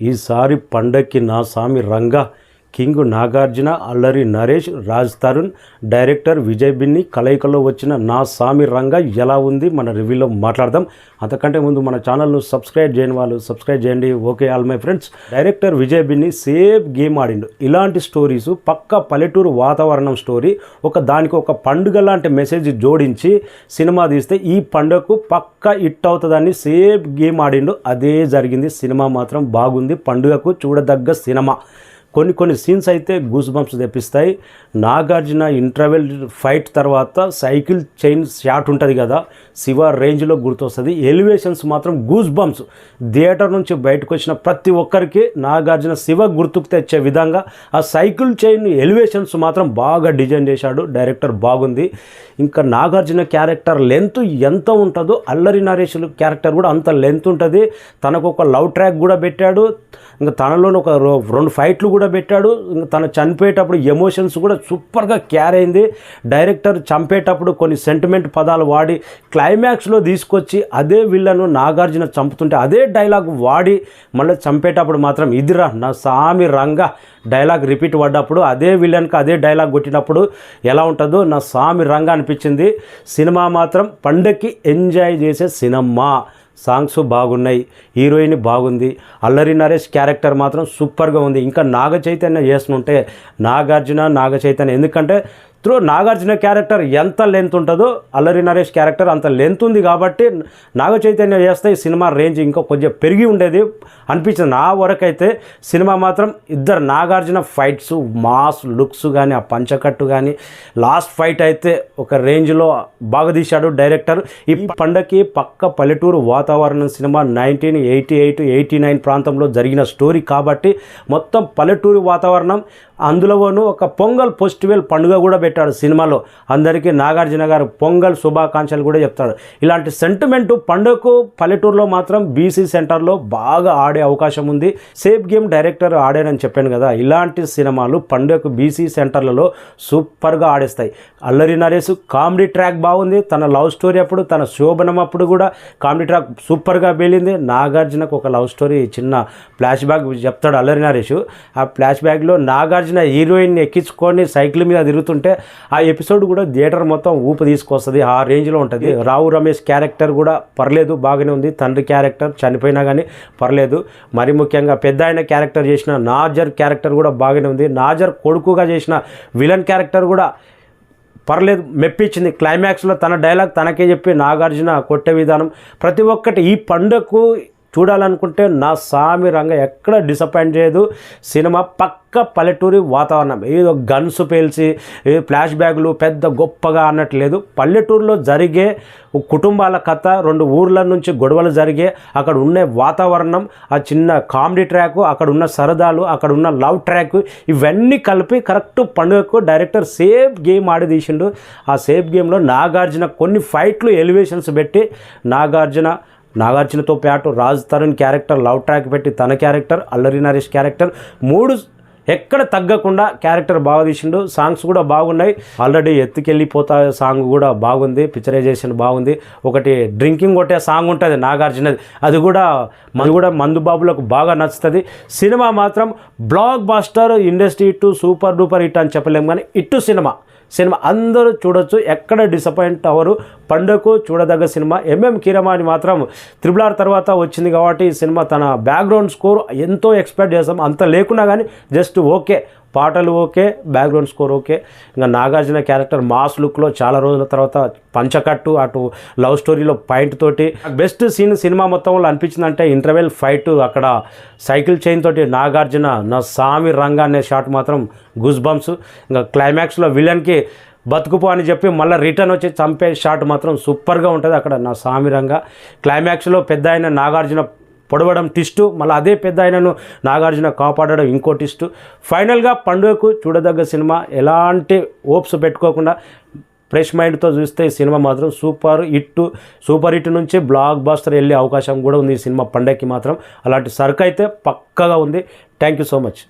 ఈసారి పండక్కి నా సామి రంగా కింగ్ నాగార్జున, అల్లరి నరేష్, రాజ్ తరుణ్, డైరెక్టర్ విజయ్ బిన్ని కలయికలో వచ్చిన నా సామి రంగా ఎలా ఉంది మన రివ్యూలో మాట్లాడదాం. అంతకంటే ముందు మన ఛానల్ను సబ్స్క్రైబ్ చేయని వాళ్ళు సబ్స్క్రైబ్ చేయండి. Okay all my friends. Director Vijay Binni safe game ఆడిండు. ఇలాంటి స్టోరీస్ పక్క పల్లెటూరు వాతావరణం స్టోరీ దానికి ఒక పండుగ లాంటి మెసేజ్ జోడించి సినిమా తీస్తే ఈ పండుగకు పక్క హిట్ అవుతుందని సేఫ్ గేమ్ ఆడిండు. అదే జరిగింది. సినిమా మాత్రం బాగుంది. పండుగకు చూడదగ్గ సినిమా. కొన్ని సీన్స్ అయితే గూస్ బంప్స్ తెప్పిస్తాయి. నాగార్జున ఇంటర్వెల్ ఫైట్ తర్వాత సైకిల్ చైన్ షాట్ ఉంటుంది కదా, శివ రేంజ్లో గుర్తొస్తుంది. ఎలివేషన్స్ మాత్రం గూస్ బంప్స్. థియేటర్ నుంచి బయటకు వచ్చిన ప్రతి ఒక్కరికి నాగార్జున శివ గుర్తుకు తెచ్చే విధంగా ఆ సైకిల్ చైన్ ఎలివేషన్స్ మాత్రం బాగా డిజైన్ చేశాడు. డైరెక్టర్ బాగుంది. ఇంకా నాగార్జున క్యారెక్టర్ లెంత్ ఎంత ఉంటుందో అల్లరి నరేష్ క్యారెక్టర్ కూడా అంత లెంత్ ఉంటుంది. తనకు ఒక లవ్ ట్రాక్ కూడా పెట్టాడు. ఇంకా తనలోని ఒక 2 ఫైట్లు కూడా పెట్టాడు. ఇంకా తను చనిపోయేటప్పుడు ఎమోషన్స్ కూడా సూపర్గా క్యారీ అయింది. డైరెక్టర్ చంపేటప్పుడు కొన్ని సెంటిమెంట్ పదాలు వాడి క్లైమాక్స్లో తీసుకొచ్చి అదే విల్లను నాగార్జున చంపుతుంటే అదే డైలాగ్ వాడి మళ్ళీ చంపేటప్పుడు మాత్రం ఇదిరా నా సామి రంగా డైలాగ్ రిపీట్ పడ్డప్పుడు అదే విలన్కి అదే డైలాగ్ కొట్టినప్పుడు ఎలా ఉంటుందో నా సామి రంగా అనిపించింది. సినిమా మాత్రం పండక్కి ఎంజాయ్ చేసే సినిమా. సాంగ్స్ బాగున్నాయి, హీరోయిన్ బాగుంది, అల్లరి నరేష్ క్యారెక్టర్ మాత్రం సూపర్గా ఉంది. ఇంకా నాగ చైతన్య చేస్తుంటే నాగ చైతన్య ఎందుకంటే నాగార్జున క్యారెక్టర్ ఎంత లెంత్ ఉంటుందో అల్లరి నరేష్ క్యారెక్టర్ అంత లెంత్ ఉంది కాబట్టి నాగ చైతన్య చేస్తే ఈ సినిమా రేంజ్ ఇంకా కొంచెం పెరిగి ఉండేది అనిపించింది. నా వరకైతే సినిమా మాత్రం ఇద్దరు నాగార్జున ఫైట్స్ మాస్ లుక్స్ కానీ ఆ పంచకట్టు కానీ లాస్ట్ ఫైట్ అయితే ఒక రేంజ్లో బాగా తీశాడు డైరెక్టర్. ఈ పండగకి పక్క పల్లెటూరు వాతావరణం సినిమా 1988-89 ప్రాంతంలో జరిగిన స్టోరీ కాబట్టి మొత్తం పల్లెటూరు వాతావరణం. అందులోనూ ఒక పొంగల్ ఫెస్టివల్ పండుగ కూడా పెట్టాడు సినిమాలో. అందరికీ నాగార్జున గారు పొంగల్ శుభాకాంక్షలు కూడా చెప్తాడు. ఇలాంటి సెంటిమెంటు పండుగకు పల్లెటూరులో మాత్రం బీసీ సెంటర్లో బాగా ఆడే అవకాశం ఉంది. సేఫ్ గేమ్ డైరెక్టర్ ఆడానని చెప్పాను కదా, ఇలాంటి సినిమాలు పండుగకు బీసీ సెంటర్లలో సూపర్గా ఆడేస్తాయి. అల్లరి నరేష్ కామెడీ ట్రాక్ బాగుంది. తన లవ్ స్టోరీ అప్పుడు తన శోభనం అప్పుడు కూడా కామెడీ ట్రాక్ సూపర్గా పేలింది. నాగార్జునకు ఒక లవ్ స్టోరీ చిన్న ఫ్లాష్ బ్యాక్ చెప్తాడు అల్లరి నరేష్. ఆ ఫ్లాష్ బ్యాక్లో నాగార్జున హీరోయిన్ని ఎక్కించుకొని సైకిల్ మీద తిరుగుతుంటే ఆ ఎపిసోడ్ కూడా థియేటర్ మొత్తం ఊపు తీసుకొస్తుంది. ఆ రేంజ్లో ఉంటుంది. రావు రమేష్ క్యారెక్టర్ కూడా పర్లేదు, బాగానే ఉంది. తండ్రి క్యారెక్టర్ చనిపోయినా కానీ పర్లేదు. మరి ముఖ్యంగా పెద్ద ఆయన క్యారెక్టర్ చేసిన నాజర్ క్యారెక్టర్ కూడా బాగానే ఉంది. నాజర్ కొడుకుగా చేసిన విలన్ క్యారెక్టర్ కూడా పర్లేదు, మెప్పించింది. క్లైమాక్స్లో తన డైలాగ్ తనకే చెప్పి నాగార్జున కొట్టే విధానం ప్రతి ఒక్కటి ఈ పండుగకు చూడాలనుకుంటే నా సామి రంగ ఎక్కడ డిసప్పాయింట్ చేయదు. సినిమా పక్క పల్లెటూరి వాతావరణం. ఏదో గన్స్ పేల్చి ఫ్లాష్ బ్యాగులు పెద్ద గొప్పగా అన్నట్లేదు. పల్లెటూరులో జరిగే కుటుంబాల కథ, 2 ఊర్ల నుంచి గొడవలు జరిగే అక్కడ ఉన్న వాతావరణం, ఆ చిన్న కామెడీ ట్రాక్, అక్కడ ఉన్న సరదాలు, అక్కడ ఉన్న లవ్ ట్రాక్, ఇవన్నీ కలిపి కరెక్ట్ పండుగకు డైరెక్టర్ సేఫ్ గేమ్ ఆడి తీసిండు. ఆ సేఫ్ గేమ్లో నాగార్జున కొన్ని ఫైట్లు ఎలివేషన్స్ పెట్టి నాగార్జునతో పాటు Raj Tarun character love track పెట్టి తన క్యారెక్టర్, అల్లరి నరేష్ క్యారెక్టర్ 3 ఎక్కడ తగ్గకుండా క్యారెక్టర్ బాగా తీసిండు. సాంగ్స్ కూడా బాగున్నాయి. ఆల్రెడీ ఎత్తుకెళ్ళిపోతా సాంగ్ కూడా బాగుంది. పిక్చరైజేషన్ బాగుంది. ఒకటి డ్రింకింగ్ కొట్టే సాంగ్ ఉంటుంది నాగార్జునది, అది కూడా మందుబాబులకు బాగా నచ్చుతుంది. సినిమా మాత్రం blockbuster, industry hit, super duper hit అని చెప్పలేము కానీ హిట్ సినిమా అందరూ చూడొచ్చు. ఎక్కడ డిసప్పాయింట్ అవ్వరు. పండుగకు చూడదగ్గ సినిమా. ఎంఎం కీరవాణి మాత్రం RRR తర్వాత వచ్చింది కాబట్టి ఈ సినిమా తన బ్యాక్గ్రౌండ్ స్కోర్ ఎంతో ఎక్స్పెక్ట్ చేస్తాం. అంత లేకున్నా కానీ జస్ట్ ఓకే, పాటలు ఓకే, బ్యాక్గ్రౌండ్ స్కోర్ ఓకే. ఇంకా నాగార్జున క్యారెక్టర్ మాస్ లుక్లో చాలా రోజుల తర్వాత పంచకట్టు, అటు లవ్ స్టోరీలో పాయింట్ తోటి బెస్ట్ సీన్ సినిమా మొత్తంలో అనిపించిందంటే ఇంటర్వెల్ ఫైట్, అక్కడ సైకిల్ చైన్ తోటి నాగార్జున నా సామి రంగా అనే షాట్ మాత్రం గూస్ బంప్స్. ఇంకా క్లైమాక్స్లో విలన్కి బతుకుపో అని చెప్పి మళ్ళీ రిటర్న్ వచ్చి చంపే షాట్ మాత్రం సూపర్గా ఉంటుంది. అక్కడ నా సామి రంగా. క్లైమాక్స్లో పెద్ద ఆయన నాగార్జున పొడవడం టిస్టు, మళ్ళీ అదే పెద్ద ఆయనను నాగార్జున కాపాడడం ఇంకో టిస్టు. ఫైనల్గా పండుగకు చూడదగ్గ సినిమా. ఎలాంటి హోప్స్ పెట్టుకోకుండా ఫ్రెష్ మైండ్తో చూస్తే ఈ సినిమా మాత్రం సూపర్ హిట్ నుంచి బ్లాక్ బాస్టర్ వెళ్ళే అవకాశం కూడా ఉంది ఈ సినిమా పండగకి మాత్రం. అలాంటి సరుకు అయితే పక్కగా ఉంది. Thank you so much.